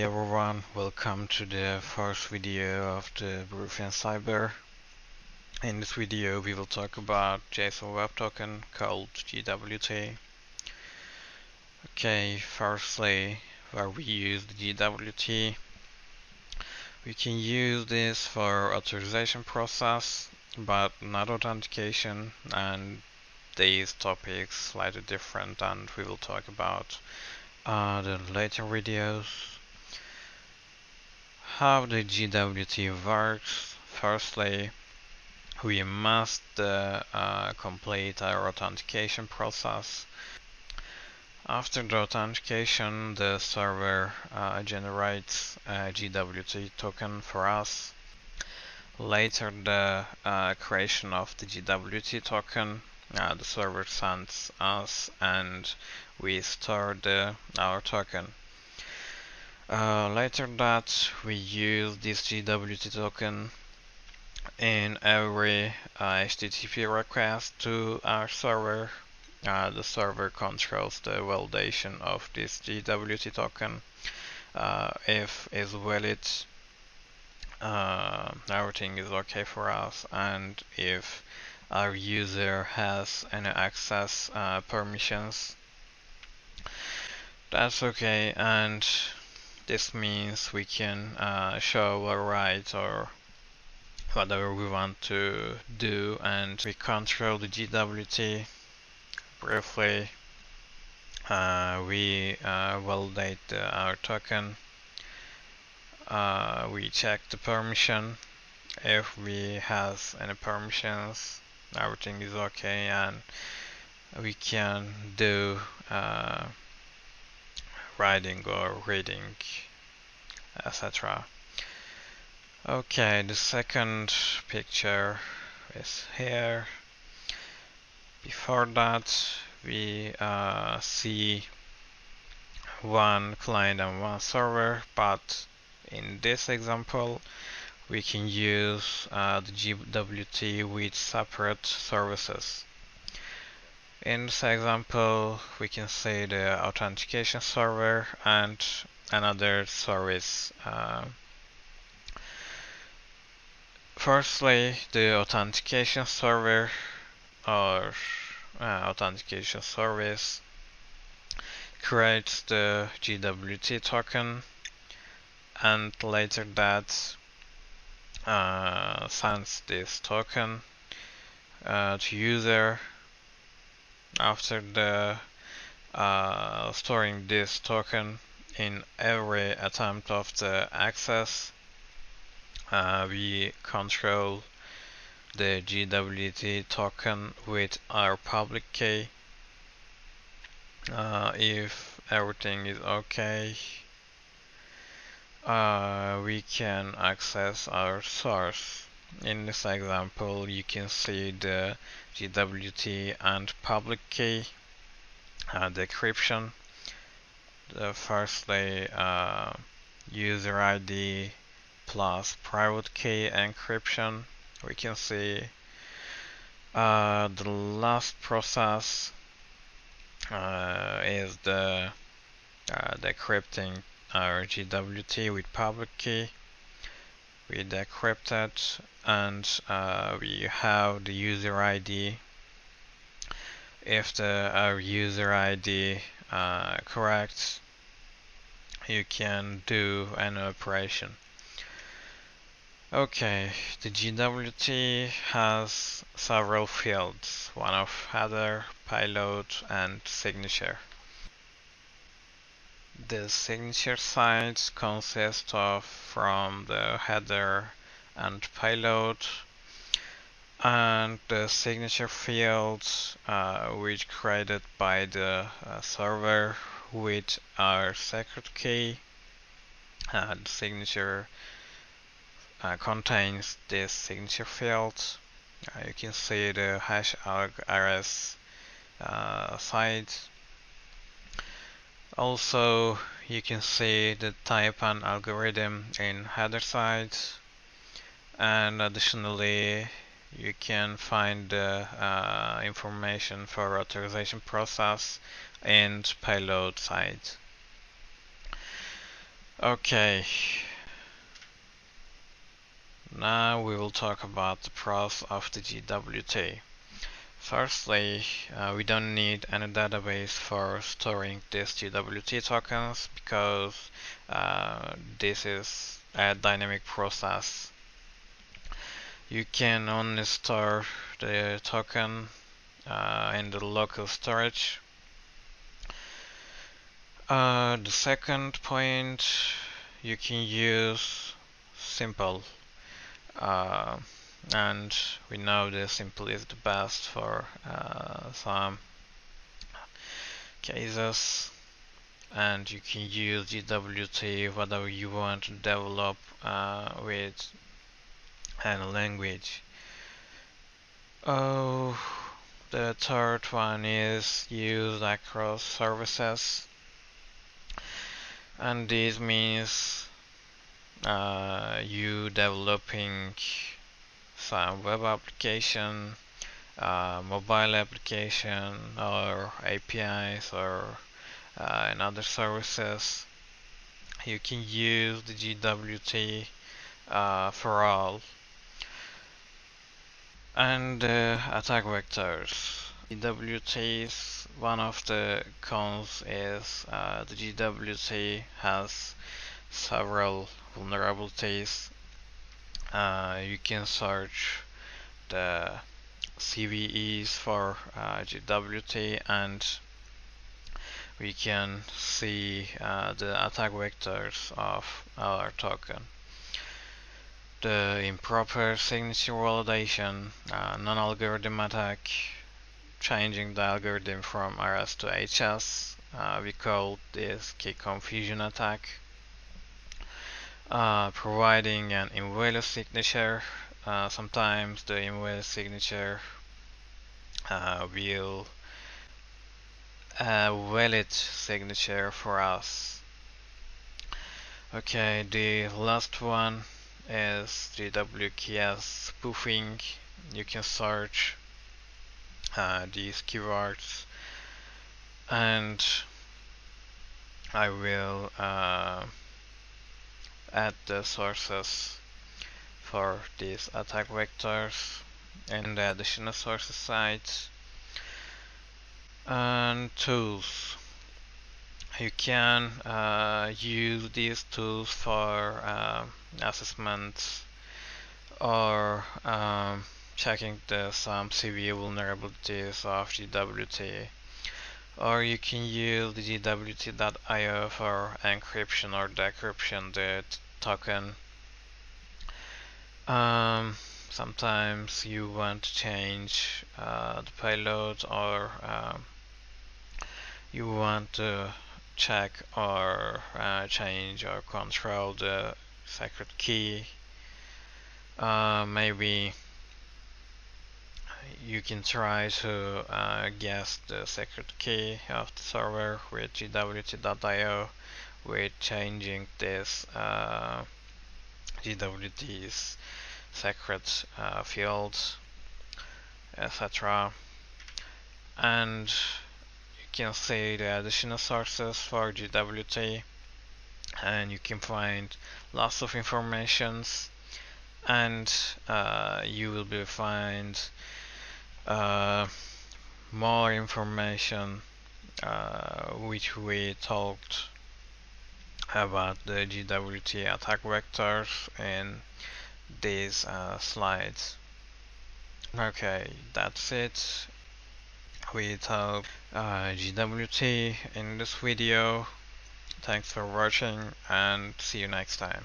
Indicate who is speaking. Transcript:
Speaker 1: everyone, welcome to the first video of the Peruvian Cyber. In this video we will talk about JSON Web Token called JWT. Okay, firstly, where we use the JWT. We can use this for authorization process, but not authentication, and these topics slightly different, and we will talk about the later videos. How the JWT works. Firstly, we must complete our authentication process. After the authentication, the server generates a JWT token for us. Later, the creation of the JWT token, the server sends us, and we store our token. Later that we use this JWT token in every HTTP request to our server. The server controls the validation of this JWT token. If it's valid, everything is okay for us, and if our user has any access permissions, that's okay, and this means we can show or write or whatever we want to do, and we control the JWT. Briefly, we validate our token. We check the permission. If we has any permissions, everything is okay, and we can do writing or reading, etc. Okay, the second picture is here. Before that, we see one client and one server, but in this example, we can use the JWT with separate services. In this example, we can see the authentication server and another service. Firstly, the authentication server or authentication service creates the JWT token, and later that sends this token to user. After the storing this token in every attempt of the access, we control the JWT token with our public key. If everything is okay, we can access our source. In this example, you can see the JWT and public key decryption. Firstly, user ID plus private key encryption. We can see the last process is the decrypting our JWT with public key. We decrypt it, and we have the user ID. If our user ID correct, you can do an operation. Okay, the JWT has several fields, one of header, payload, and signature. The signature sites consist of from the header and payload, and the signature fields which created by the server with our secret key. The signature contains this signature field. You can see the #rs site. Also, you can see the type and algorithm in header sites, and additionally, you can find the information for authorization process in payload site. Okay, now we will talk about the pros of the JWT. Firstly, we don't need any database for storing these JWT tokens because this is a dynamic process. You can only store the token in the local storage. The second point, you can use simple, uh, and we know the simple is the best for some cases, and you can use JWT whatever you want to develop with any language. Oh, the third one is used across services, and this means you developing some web application, mobile application, or APIs, or and other services. You can use the JWT for all. And attack vectors. JWT's one of the cons is the JWT has several vulnerabilities. You can search the CVEs for JWT, and we can see the attack vectors of our token. The improper signature validation, non-algorithm attack, changing the algorithm from RS to HS. We call this key confusion attack. Providing an invalid signature. Sometimes the invalid signature will a valid signature for us. Okay, the last one is the WKS spoofing. You can search these keywords, and I will add the sources for these attack vectors in the additional sources site. And tools. You can use these tools for assessments or checking some severe vulnerabilities of JWT, or you can use the JWT.io for encryption or decryption the token. Sometimes you want to change the payload, or you want to check or change or control the secret key. Maybe you can try to guess the secret key of the server with JWT.io with changing this JWT's secret fields, etc. And you can see the additional sources for JWT, and you can find lots of informations, and you will be find more information which we talked about the JWT attack vectors in these slides. Okay, that's it. We talked JWT in this video. Thanks for watching, and see you next time.